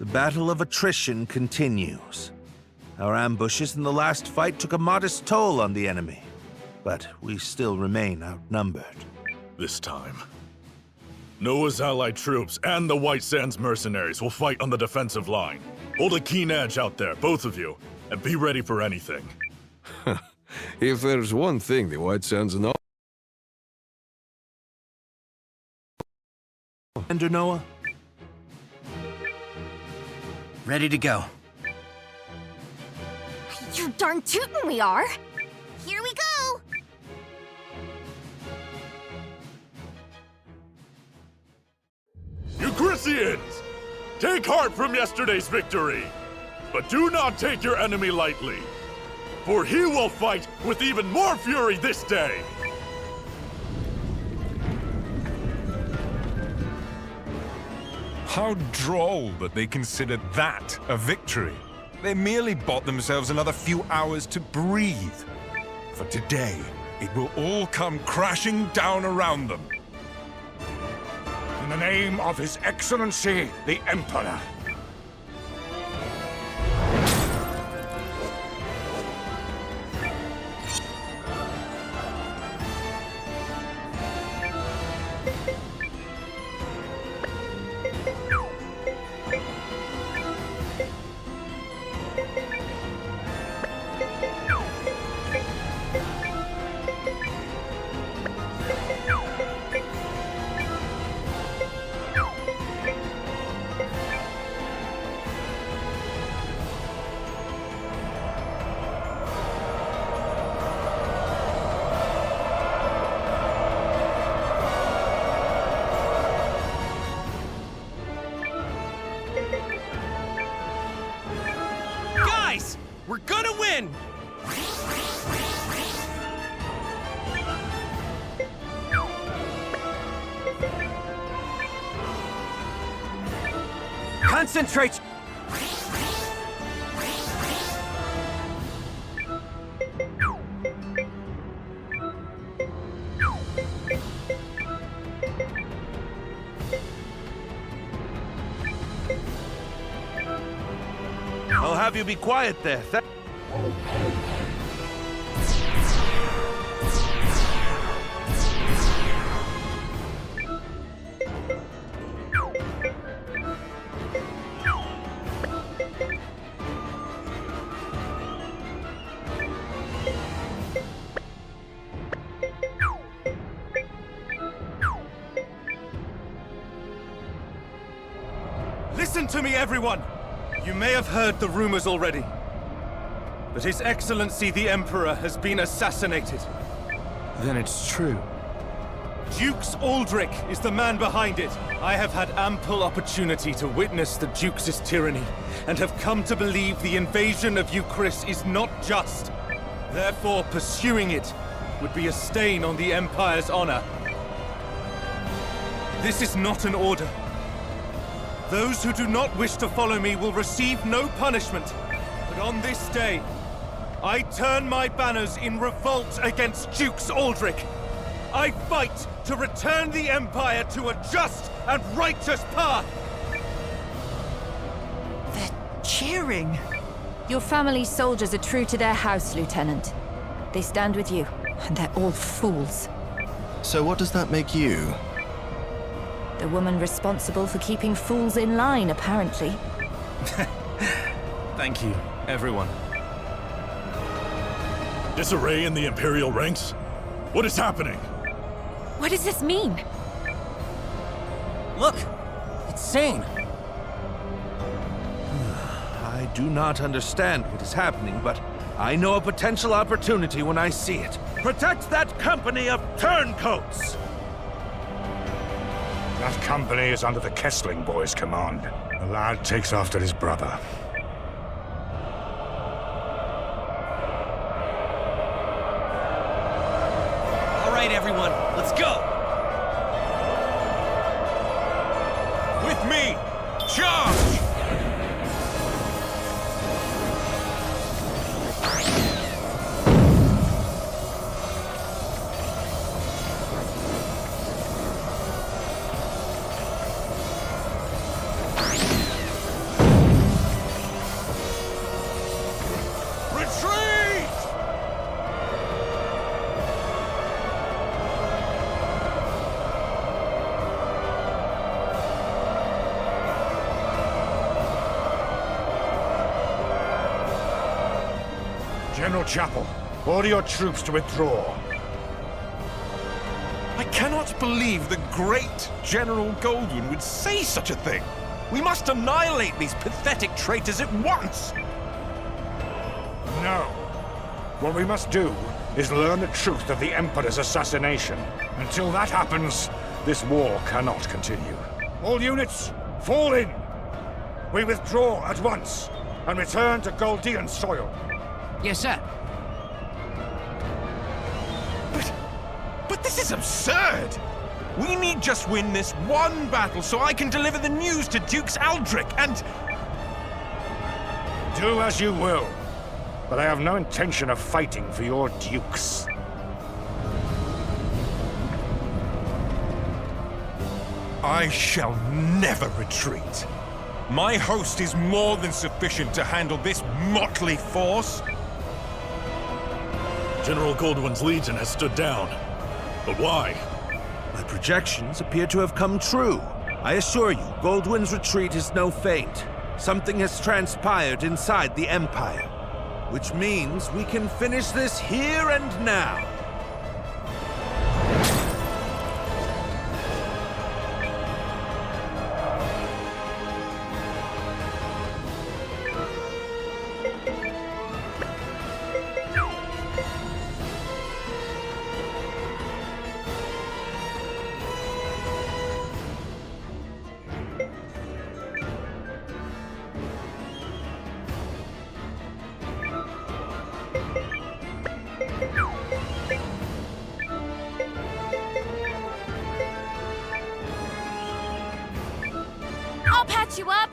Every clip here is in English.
The battle of attrition continues. Our ambushes in the last fight took a modest toll on the enemy, but we still remain outnumbered. This time, Nowa's allied troops and the White Sands mercenaries will fight on the defensive line. Hold a keen edge out there, both of you, and be ready for anything. If there's one thing the White Sands know... Commander Nowa? Ready to go. You're darn tootin' we are! Here we go! Euchrysians! Take heart from yesterday's victory! But do not take your enemy lightly, for he will fight with even more fury this day! How droll that they considered that a victory. They merely bought themselves another few hours to breathe. For today, it will all come crashing down around them. In the name of His Excellency, the Emperor. Guys! We're gonna win! Concentrate! I'll have you be quiet there. Listen to me, everyone! You may have heard the rumors already, but His Excellency the Emperor has been assassinated. Then it's true. Dukes Aldrich is the man behind it. I have had ample opportunity to witness the Duke's tyranny, and have come to believe the invasion of Euchris is not just. Therefore, pursuing it would be a stain on the Empire's honor. This is not an order. Those who do not wish to follow me will receive no punishment. But on this day, I turn my banners in revolt against Dukes Aldrich. I fight to return the Empire to a just and righteous path! They're cheering. Your family's soldiers are true to their house, Lieutenant. They stand with you, and they're all fools. So what does that make you? The woman responsible for keeping fools in line, apparently. Thank you, everyone. Disarray in the Imperial ranks? What is happening? What does this mean? Look! It's Seign! I do not understand what is happening, but I know a potential opportunity when I see it. Protect that company of turncoats! That company is under the Kessling boys' command. The lad takes after his brother. All right, everyone, let's go! With me! Charge! General Chapel, order your troops to withdraw. I cannot believe the great General Goldwyn would say such a thing. We must annihilate these pathetic traitors at once. No. What we must do is learn the truth of the Emperor's assassination. Until that happens, this war cannot continue. All units, fall in! We withdraw at once and return to Goldean soil. Yes, sir. But this is absurd! We need just win this one battle so I can deliver the news to Dukes Aldrich and... Do as you will, but I have no intention of fighting for your dukes. I shall never retreat. My host is more than sufficient to handle this motley force. General Goldwyn's legion has stood down. But why? My projections appear to have come true. I assure you, Goldwyn's retreat is no feint. Something has transpired inside the Empire, which means we can finish this here and now. I'll patch you up.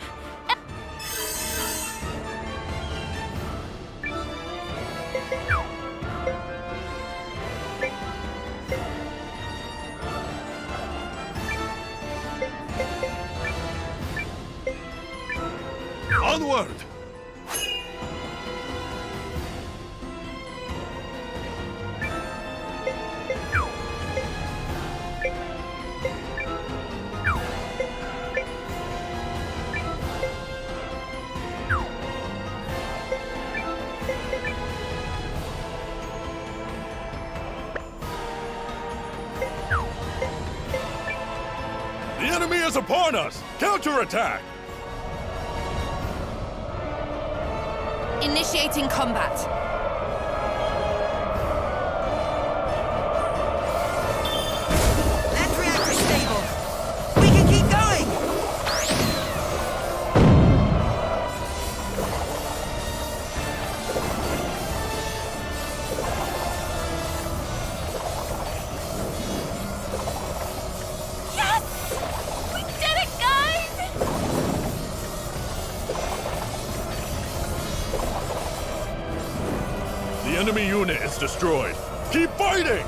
Onward! The enemy is upon us! Counterattack! Initiating combat. That reactor's stable. We can keep going. Yes! We did it, guys! The enemy unit is destroyed. Keep fighting!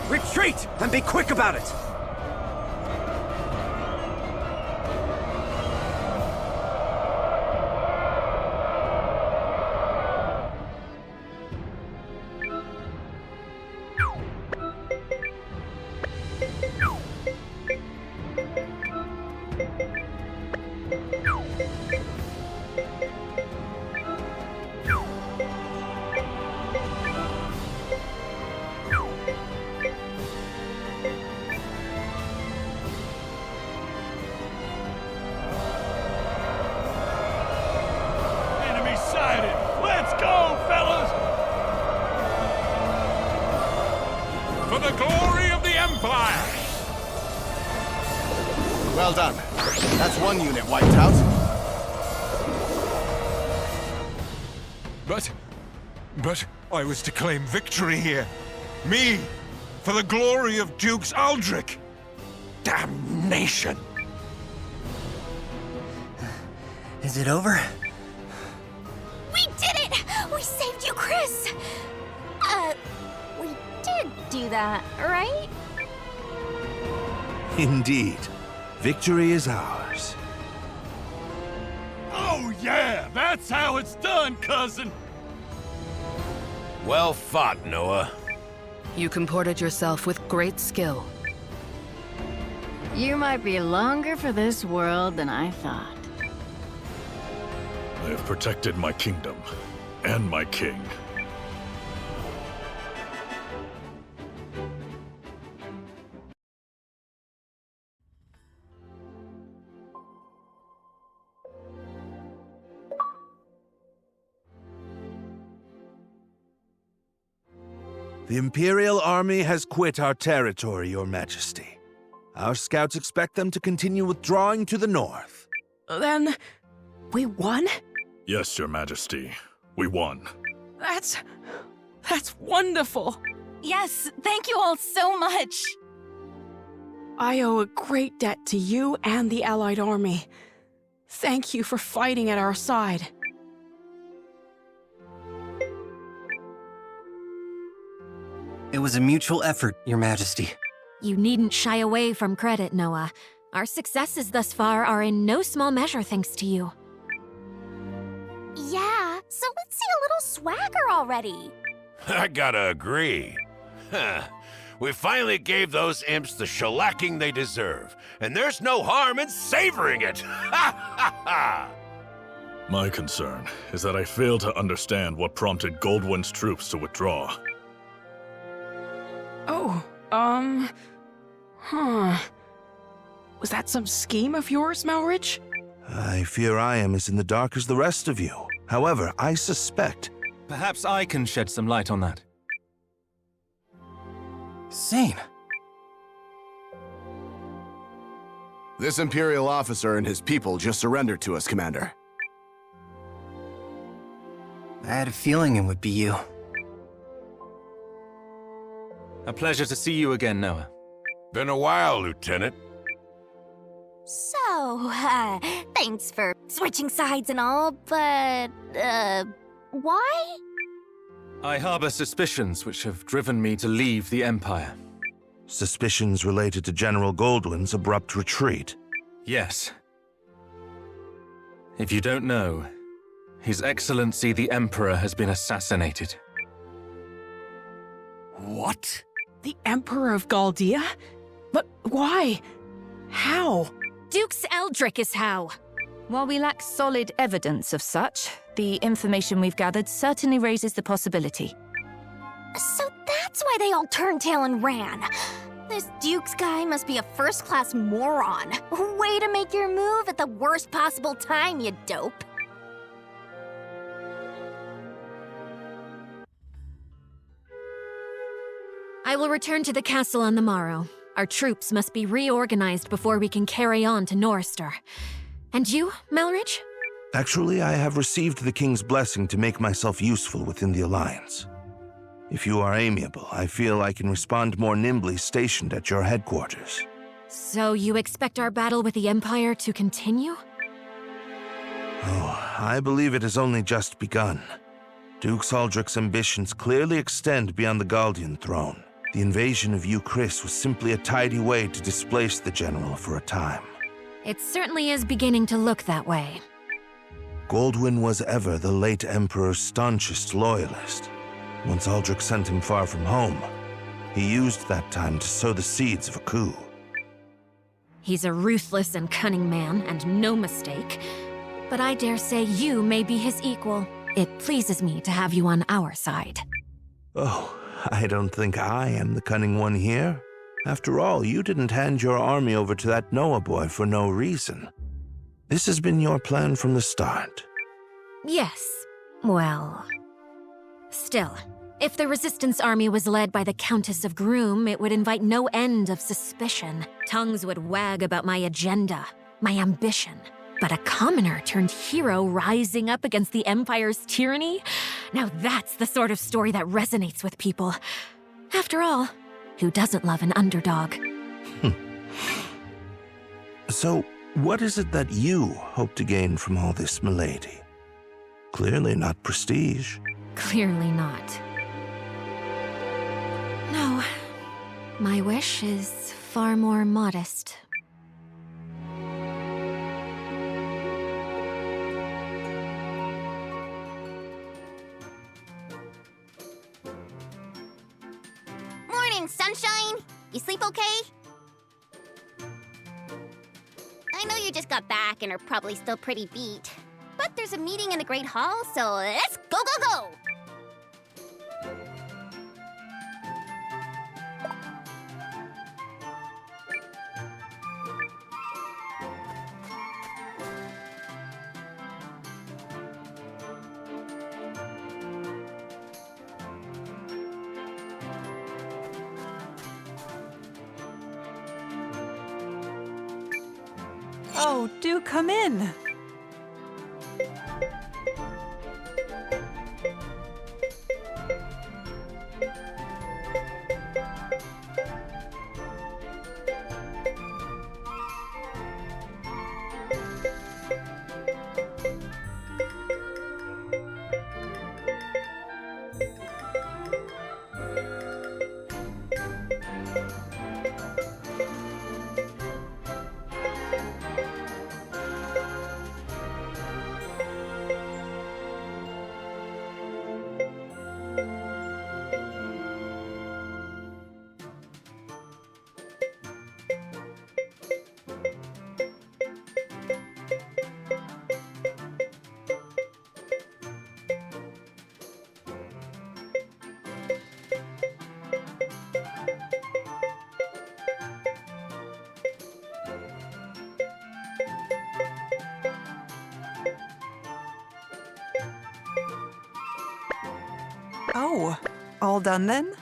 Retreat! And be quick about it! Enemy sighted! Let's go, fellas! For the glory of the Empire! Well done. That's one unit wiped out. But I was to claim victory here. Me, for the glory of Dukes Aldrich. Damnation! Is it over? We did it! We saved you, Chris! We did do that, right? Indeed, victory is ours. Oh yeah! That's how it's done, cousin! Well fought, Noah. You comported yourself with great skill. You might be longer for this world than I thought. I have protected my kingdom and my king. The Imperial Army has quit our territory, Your Majesty. Our scouts expect them to continue withdrawing to the north. Then, we won? Yes, Your Majesty. We won. That's wonderful. Yes, thank you all so much. I owe a great debt to you and the Allied army. Thank you for fighting at our side. It was a mutual effort, Your Majesty. You needn't shy away from credit, Noah. Our successes thus far are in no small measure thanks to you. Yeah, so let's see a little swagger already. I gotta agree. We finally gave those imps the shellacking they deserve, and there's no harm in savoring it! My concern is that I fail to understand what prompted Goldwyn's troops to withdraw. Was that some scheme of yours, Malrich? I fear I am as in the dark as the rest of you. However, I suspect... Perhaps I can shed some light on that. Seign. This Imperial officer and his people just surrendered to us, Commander. I had a feeling it would be you. A pleasure to see you again, Noah. Been a while, Lieutenant. So, thanks for switching sides and all, but, why? I harbor suspicions which have driven me to leave the Empire. Suspicions related to General Goldwyn's abrupt retreat. Yes. If you don't know, His Excellency the Emperor has been assassinated. What? The Emperor of Galdia? But why? How? Duke's Eldrick is how. While we lack solid evidence of such, the information we've gathered certainly raises the possibility. So that's why they all turned tail and ran. This Duke's guy must be a first-class moron. Way to make your move at the worst possible time, you dope. I will return to the castle on the morrow. Our troops must be reorganized before we can carry on to Norrister. And you, Malrich? Actually, I have received the King's blessing to make myself useful within the Alliance. If you are amiable, I feel I can respond more nimbly stationed at your headquarters. So you expect our battle with the Empire to continue? Oh, I believe it has only just begun. Duke Saldric's ambitions clearly extend beyond the Galdian throne. The invasion of you, Chris, was simply a tidy way to displace the general for a time. It certainly is beginning to look that way. Goldwyn was ever the late Emperor's staunchest loyalist. Once Aldrich sent him far from home, he used that time to sow the seeds of a coup. He's a ruthless and cunning man, and no mistake. But I dare say you may be his equal. It pleases me to have you on our side. Oh, I don't think I am the cunning one here. After all, you didn't hand your army over to that Noah boy for no reason. This has been your plan from the start. Yes. Well... Still, if the Resistance army was led by the Countess of Groom, it would invite no end of suspicion. Tongues would wag about my agenda, my ambition. But a commoner turned hero rising up against the Empire's tyranny? Now that's the sort of story that resonates with people. After all, who doesn't love an underdog? So, what is it that you hope to gain from all this, milady? Clearly not prestige. Clearly not. No. My wish is far more modest. Morning, sunshine! You sleep okay? I know you just got back and are probably still pretty beat. But there's a meeting in the Great Hall, so let's go, go, go! Oh, do come in. Oh, all done then?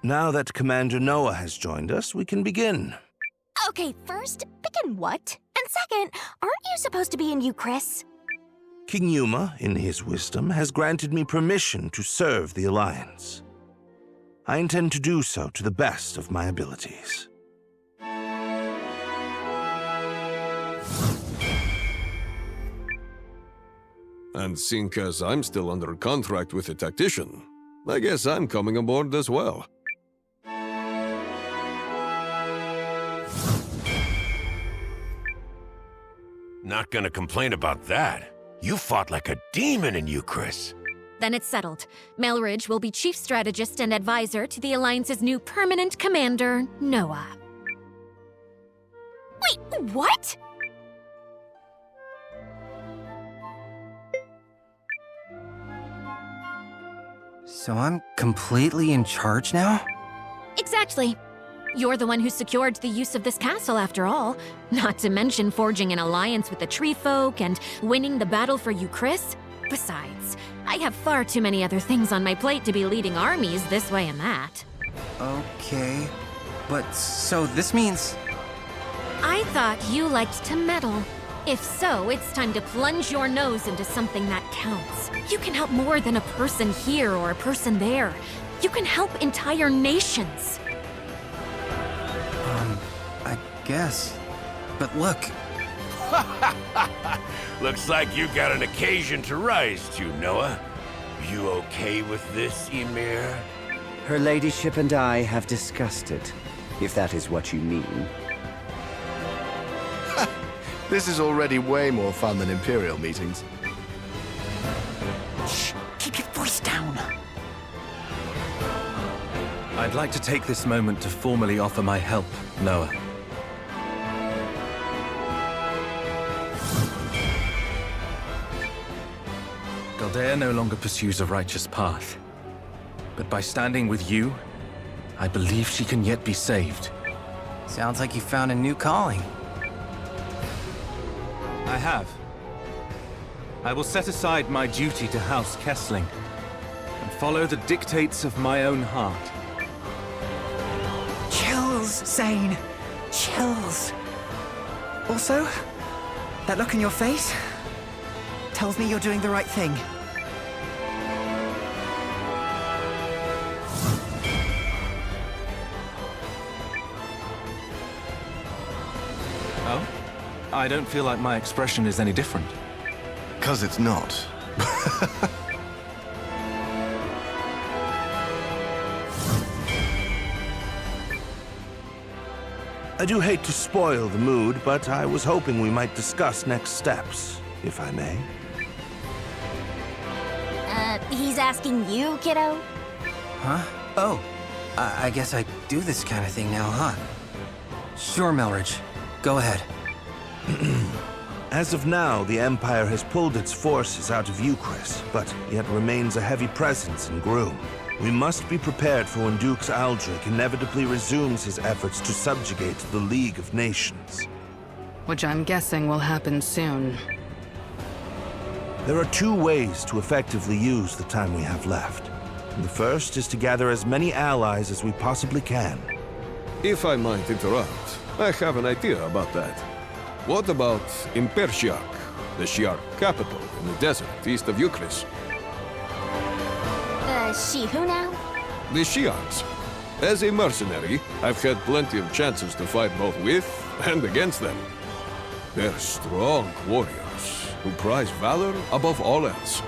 Now that Commander Nowa has joined us, we can begin. Okay, first, begin what? And second, aren't you supposed to be in Euchris? King Yuma, in his wisdom, has granted me permission to serve the Alliance. I intend to do so to the best of my abilities. And seeing as I'm still under contract with a tactician, I guess I'm coming aboard as well. Not gonna complain about that. You fought like a demon in Euchris. Then it's settled. Melridge will be chief strategist and advisor to the Alliance's new permanent commander, Nowa. Wait, what? So I'm completely in charge now? Exactly. You're the one who secured the use of this castle, after all. Not to mention forging an alliance with the tree folk and winning the battle for Euchris. Besides, I have far too many other things on my plate to be leading armies this way and that. Okay, but so this means... I thought you liked to meddle. If so, it's time to plunge your nose into something that counts. You can help more than a person here or a person there. You can help entire nations. I guess. But look. Looks like you got an occasion to rise to, Nowa. You okay with this, Ymir? Her ladyship and I have discussed it, if that is what you mean. This is already way more fun than Imperial meetings. Shh! Keep your voice down! I'd like to take this moment to formally offer my help, Nowa. Galdea no longer pursues a righteous path. But by standing with you, I believe she can yet be saved. Sounds like you found a new calling. I have. I will set aside my duty to House Kessling and follow the dictates of my own heart. Chills, Seign. Chills. Also, that look in your face tells me you're doing the right thing. Oh? I don't feel like my expression is any different. 'Cause it's not. I do hate to spoil the mood, but I was hoping we might discuss next steps, if I may. He's asking you, kiddo? Huh? Oh, I guess I do this kind of thing now, huh? Sure, Melridge. Go ahead. As of now, the Empire has pulled its forces out of Euchris, but yet remains a heavy presence in Groom. We must be prepared for when Dux Aldrich inevitably resumes his efforts to subjugate the League of Nations. Which I'm guessing will happen soon. There are two ways to effectively use the time we have left. The first is to gather as many allies as we possibly can. If I might interrupt, I have an idea about that. What about Impershiak, the Shi'ar capital in the desert east of Euchris? She who now? The Shi'ars. As a mercenary, I've had plenty of chances to fight both with and against them. They're strong warriors who prize valor above all else.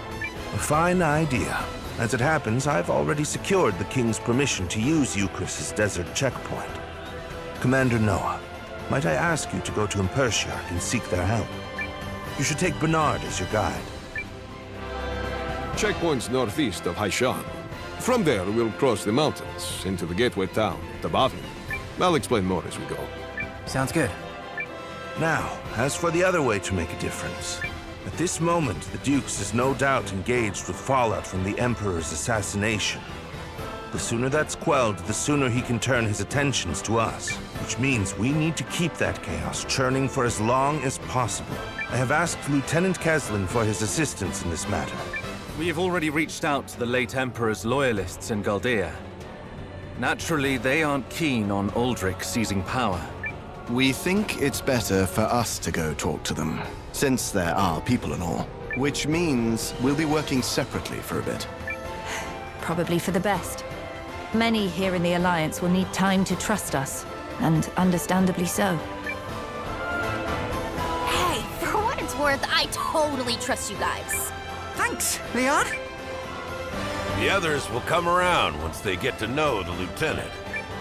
A fine idea. As it happens, I've already secured the King's permission to use Euchris' desert checkpoint. Commander Nowa, might I ask you to go to Impershiak and seek their help? You should take Bernard as your guide. Checkpoint's northeast of Haishan. From there, we'll cross the mountains into the gateway town, Tabavi. I'll explain more as we go. Sounds good. Now, as for the other way to make a difference. At this moment, the Dukes is no doubt engaged with fallout from the Emperor's assassination. The sooner that's quelled, the sooner he can turn his attentions to us. Which means we need to keep that chaos churning for as long as possible. I have asked Lieutenant Keslin for his assistance in this matter. We have already reached out to the late Emperor's loyalists in Galdea. Naturally, they aren't keen on Aldrich seizing power. We think it's better for us to go talk to them, since they're our people and all. Which means we'll be working separately for a bit. Probably for the best. Many here in the Alliance will need time to trust us, and understandably so. Hey, for what it's worth, I totally trust you guys. Thanks, Leon. The others will come around once they get to know the lieutenant.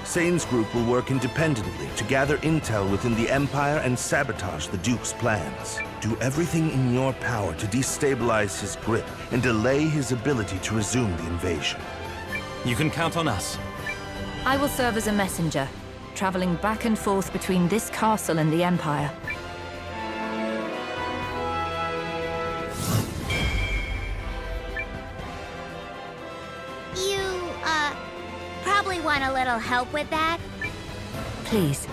Seign's group will work independently to gather intel within the Empire and sabotage the Duke's plans. Do everything in your power to destabilize his grip and delay his ability to resume the invasion. You can count on us. I will serve as a messenger, traveling back and forth between this castle and the Empire. You, probably want a little help with that? Please.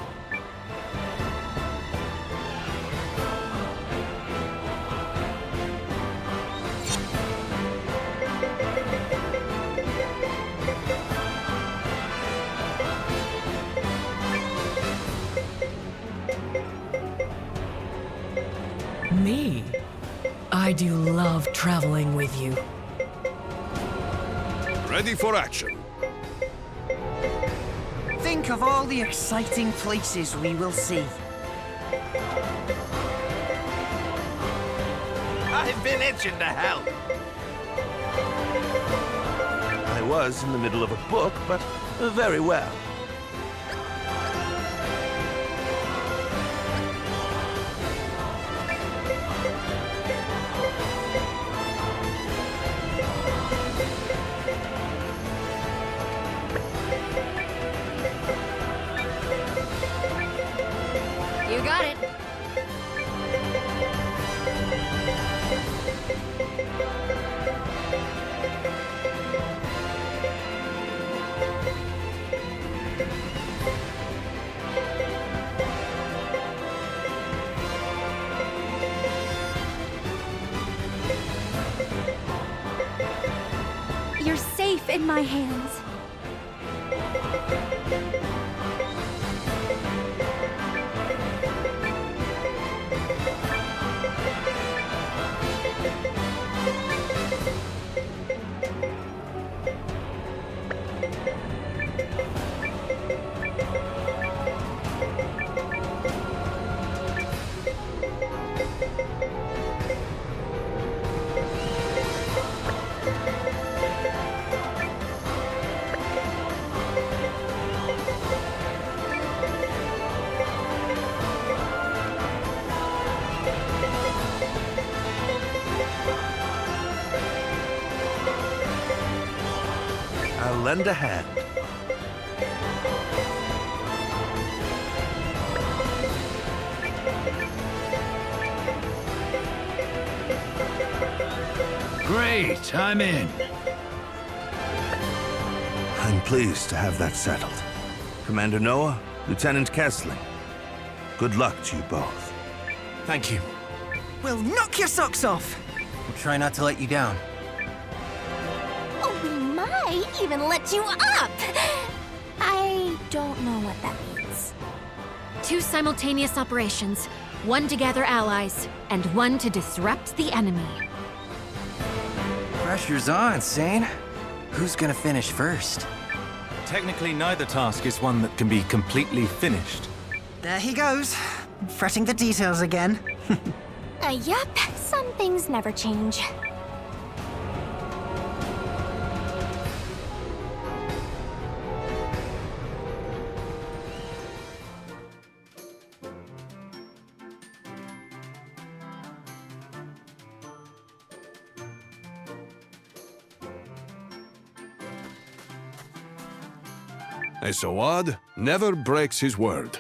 Me? I do love traveling with you. Ready for action. Think of all the exciting places we will see. I've been itching to help. I was in the middle of a book, but very well. You got it. You're safe in my hands. I'll lend a hand. Great, I'm in. I'm pleased to have that settled. Commander Nowa, Lieutenant Kessling, good luck to you both. Thank you. We'll knock your socks off! We'll try not to let you down. Oh, we might even let you up! I don't know what that means. 2 simultaneous operations, one to gather allies, and one to disrupt the enemy. Pressure's on, Seign. Who's gonna finish first? Technically, neither task is one that can be completely finished. There he goes, fretting the details again. Yup, some things never change. A Sawad never breaks his word.